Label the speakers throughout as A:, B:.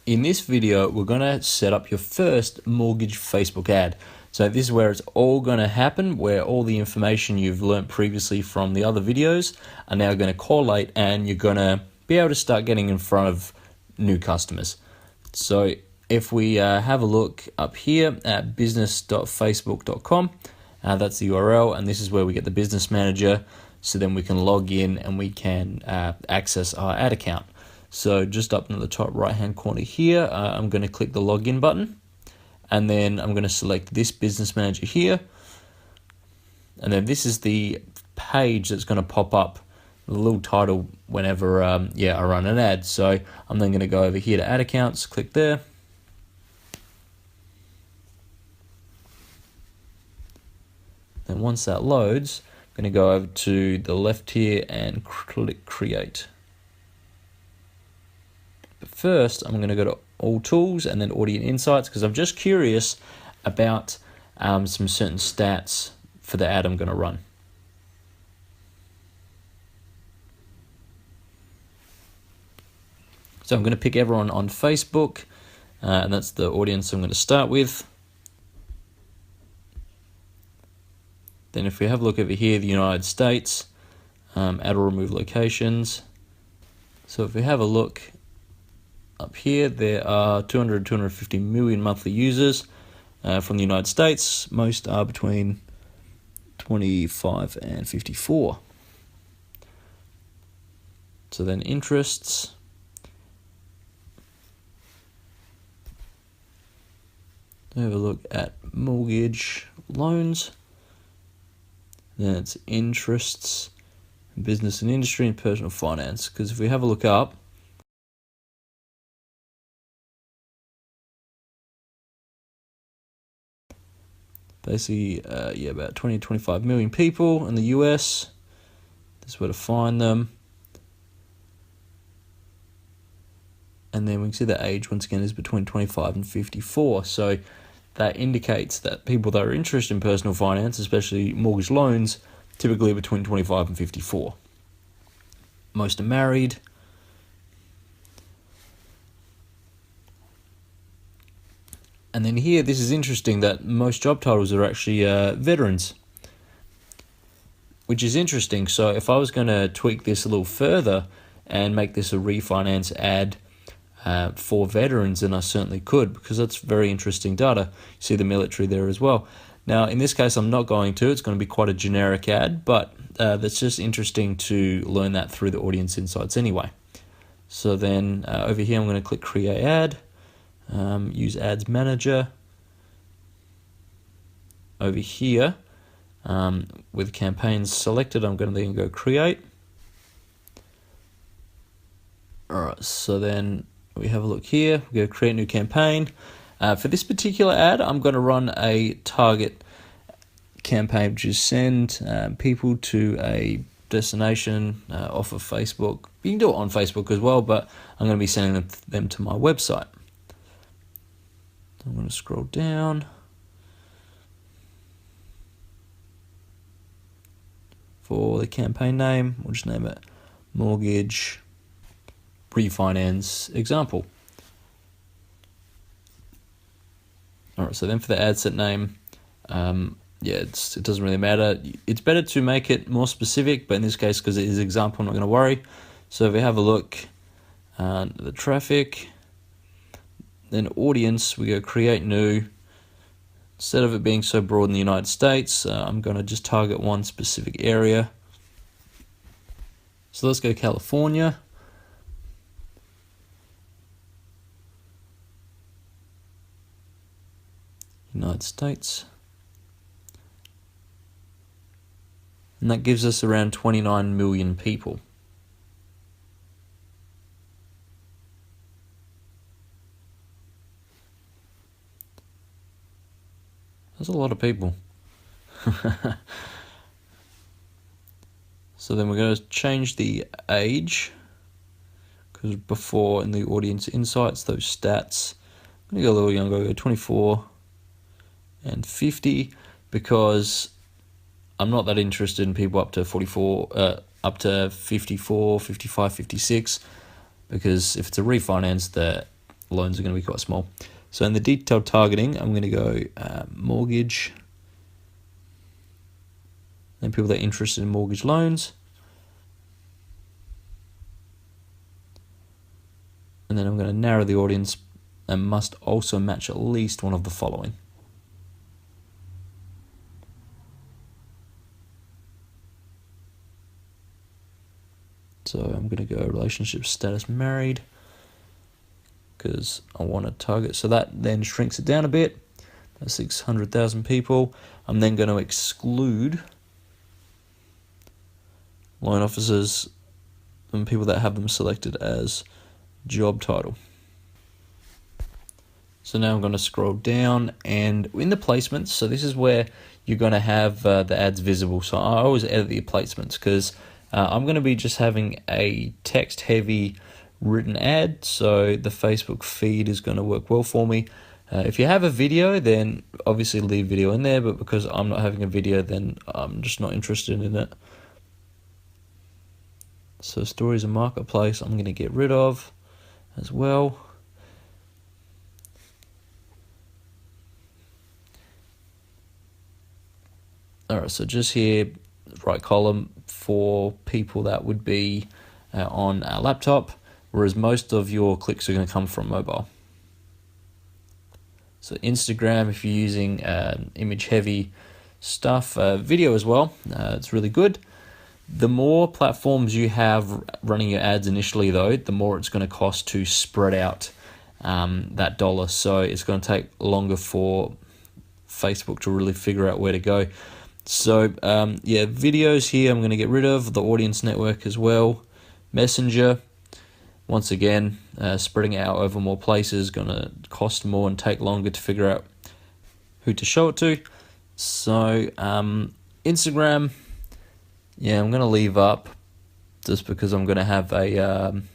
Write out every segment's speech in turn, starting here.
A: In this video, we're going to set up your first mortgage Facebook ad. So this is where it's all going to happen, where all the information you've learnt previously from the other videos are now going to correlate, and you're going to be able to start getting in front of new customers. So if we have a look up here at business.facebook.com, that's the URL, and this is where we get the business manager. So then we can log in and we can access our ad account. So just up in the top right hand corner here, I'm going to click the login button, and then I'm going to select this business manager here, and then this is the page that's going to pop up, the little title whenever I run an ad. So I'm then going to go over here to ad accounts, click there. Then once that loads, I'm going to go over to the left here and click create. But first, I'm going to go to all tools and then audience insights, because I'm just curious about some certain stats for the ad I'm going to run. So I'm going to pick everyone on Facebook, and that's the audience I'm going to start with. Then if we have a look over here, the United States, add or remove locations. So if we have a look up here, there are 250 million monthly users from the United States. Most are between 25 and 54. So then interests. Have a look at mortgage loans. Then it's interests, business and industry, and personal finance. Because if we have a look up, basically, about 20 to 25 million people in the US. This is where to find them. And then we can see the age, once again, is between 25 and 54. So that indicates that people that are interested in personal finance, especially mortgage loans, typically between 25 and 54. Most are married. And then here, this is interesting that most job titles are actually veterans, which is interesting. So if I was going to tweak this a little further and make this a refinance ad for veterans, then I certainly could, because that's very interesting data. You see the military there as well. Now, in this case, I'm not going to. It's going to be quite a generic ad, but that's just interesting to learn that through the audience insights anyway. So then over here, I'm going to click create ad. Use ads manager. Over here, with campaigns selected, I'm going to then go create. Alright, so then we have a look here. We go create new campaign. For this particular ad, I'm going to run a target campaign, which is send people to a destination off of Facebook. You can do it on Facebook as well, but I'm going to be sending them to my website. I'm going to scroll down. For the campaign name, we'll just name it Mortgage Refinance Example. Alright, so then for the ad set name, it doesn't really matter. It's better to make it more specific, but in this case, because it is example, I'm not going to worry. So if we have a look at the traffic, then audience, we go create new. Instead of it being so broad in the United States, I'm going to just target one specific area. So let's go California. United States. And that gives us around 29 million people. That's a lot of people. So then we're going to change the age, because before in the audience insights, those stats, I'm going to go a little younger, go 24 and 50, because I'm not that interested in people up to 44, up to 54, 55, 56, because if it's a refinance, loans are going to be quite small. So in the detailed targeting, I'm going to go mortgage, and people that are interested in mortgage loans. And then I'm going to narrow the audience and must also match at least one of the following. So I'm going to go relationship status married because I want to target. So that then shrinks it down a bit. That's 600,000 people. I'm then going to exclude loan officers and people that have them selected as job title. So now I'm going to scroll down, and in the placements, so this is where you're going to have the ads visible. So I always edit the placements because I'm going to be just having a text heavy written ad, so the Facebook feed is going to work well for me. If you have a video, then obviously leave video in there, but because I'm not having a video, then I'm just not interested in it. So stories and marketplace I'm going to get rid of as well. Alright, so just here, right column for people that would be on a laptop, whereas most of your clicks are going to come from mobile. So Instagram, if you're using image heavy stuff, video as well, it's really good. The more platforms you have running your ads initially though, the more it's going to cost to spread out that dollar. So it's going to take longer for Facebook to really figure out where to go. So yeah, videos here I'm going to get rid of, the audience network as well. Messenger, once again, spreading it out over more places, going to cost more and take longer to figure out who to show it to. So Instagram, yeah, I'm going to leave up just because I'm going to have an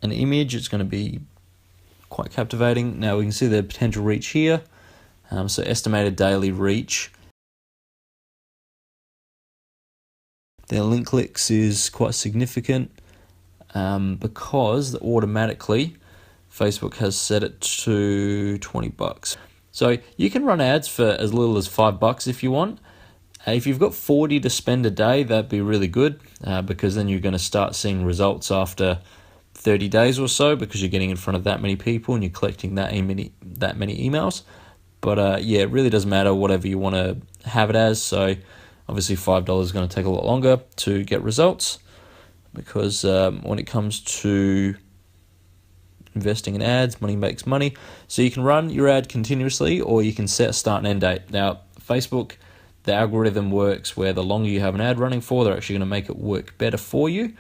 A: image. It's going to be quite captivating. Now we can see the potential reach here. So estimated daily reach. Their link clicks is quite significant because automatically Facebook has set it to $20. So you can run ads for as little as $5 if you want. If you've got 40 to spend a day, that'd be really good because then you're going to start seeing results after 30 days or so because you're getting in front of that many people and you're collecting that many emails. But yeah, it really doesn't matter whatever you want to have it as. So obviously $5 is going to take a lot longer to get results because when it comes to investing in ads, money makes money. So you can run your ad continuously or you can set a start and end date. Now, Facebook, the algorithm works where the longer you have an ad running for, they're actually going to make it work better for you.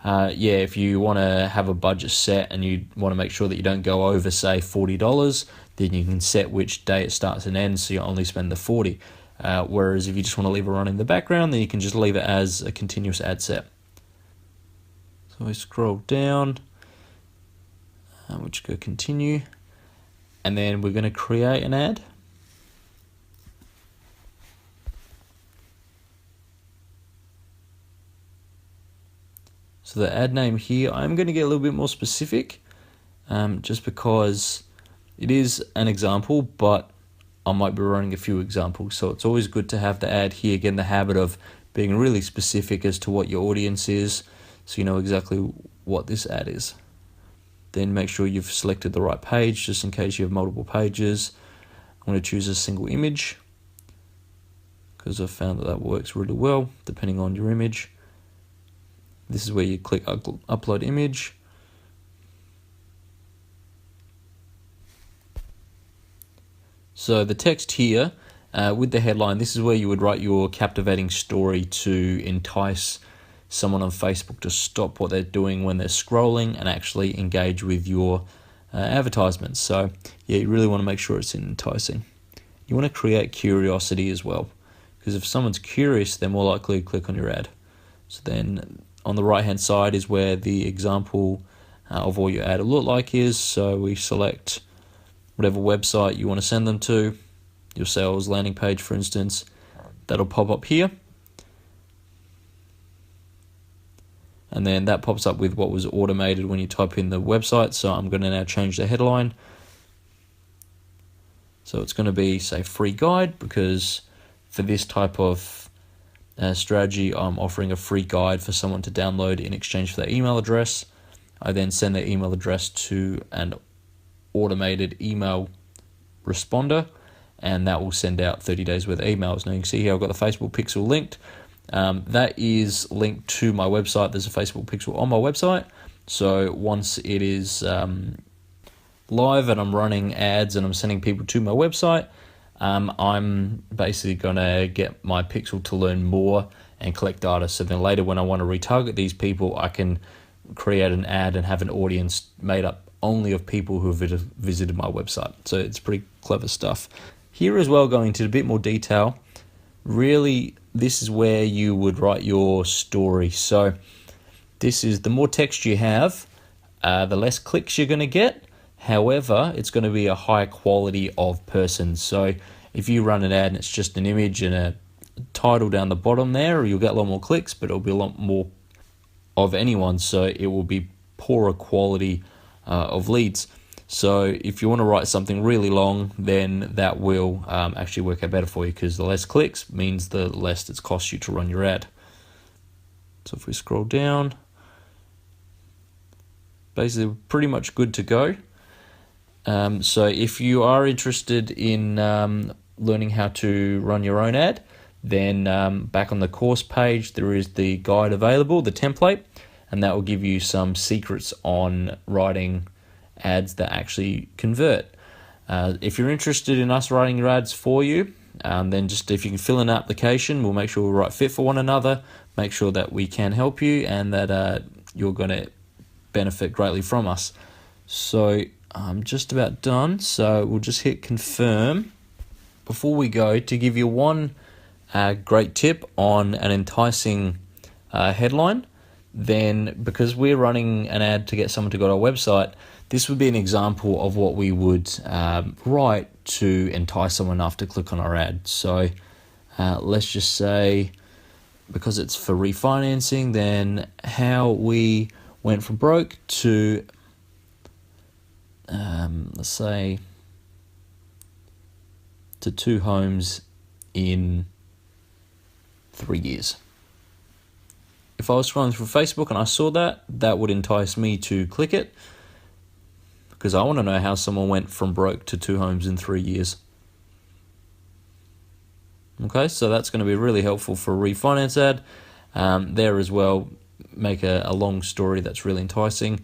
A: Yeah, if you want to have a budget set and you want to make sure that you don't go over, say, $40, then you can set which day it starts and ends so you only spend the $40. Whereas if you just want to leave it running in the background, then you can just leave it as a continuous ad set. So we scroll down, we just go continue, and then we're going to create an ad. So the ad name here, I'm going to get a little bit more specific, just because it is an example, but I might be running a few examples. So it's always good to have the ad here, get in the habit of being really specific as to what your audience is, so you know exactly what this ad is. Then make sure you've selected the right page, just in case you have multiple pages. I'm going to choose a single image, because I've found that works really well, depending on your image. This is where you click upload image. So the text here, with the headline, this is where you would write your captivating story to entice someone on Facebook to stop what they're doing when they're scrolling and actually engage with your advertisements. So yeah, you really want to make sure it's enticing. You want to create curiosity as well, because if someone's curious, they're more likely to click on your ad. So then on the right hand side is where the example of what your ad will look like is. So we select whatever website you want to send them to, your sales landing page for instance, that'll pop up here. and then that pops up with what was automated when you type in the website. So I'm going to now change the headline. So it's going to be, say, free guide, because for this type of strategy, I'm offering a free guide for someone to download in exchange for their email address. I then send their email address to an automated email responder, and that will send out 30 days worth of emails. Now you can see here I've got the Facebook pixel linked. That is linked to my website. There's a Facebook pixel on my website. So once it is live and I'm running ads and I'm sending people to my website, I'm basically going to get my pixel to learn more and collect data. So then later when I want to retarget these people, I can create an ad and have an audience made up only of people who have visited my website. So it's pretty clever stuff. Here as well, going into a bit more detail, really this is where you would write your story. So this is, the more text you have, the less clicks you're going to get. However, it's going to be a higher quality of person. So if you run an ad and it's just an image and a title down the bottom there, you'll get a lot more clicks, but it'll be a lot more of anyone. So it will be poorer quality of leads. So if you want to write something really long, then that will actually work out better for you, because the less clicks means the less it's cost you to run your ad. So if we scroll down, basically pretty much good to go. So if you are interested in learning how to run your own ad, then back on the course page there is the guide available, the template, and that will give you some secrets on writing ads that actually convert. If you're interested in us writing your ads for you, then just if you can fill in an application, we'll make sure we're right fit for one another, make sure that we can help you and that you're going to benefit greatly from us. So I'm just about done, so we'll just hit confirm. Before we go, to give you one great tip on an enticing headline, then because we're running an ad to get someone to go to our website, this would be an example of what we would write to entice someone enough to click on our ad. So let's just say, because it's for refinancing, then how we went from broke to let's say to 2 homes in 3 years. If I was scrolling through Facebook and I saw that, that would entice me to click it, because I want to know how someone went from broke to 2 homes in 3 years. Okay, so that's going to be really helpful for a refinance ad. There as well, make a long story that's really enticing,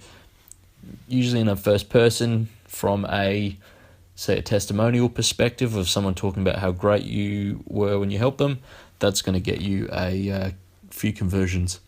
A: usually in a first person, from a testimonial perspective of someone talking about how great you were when you helped them. That's going to get you a few conversions.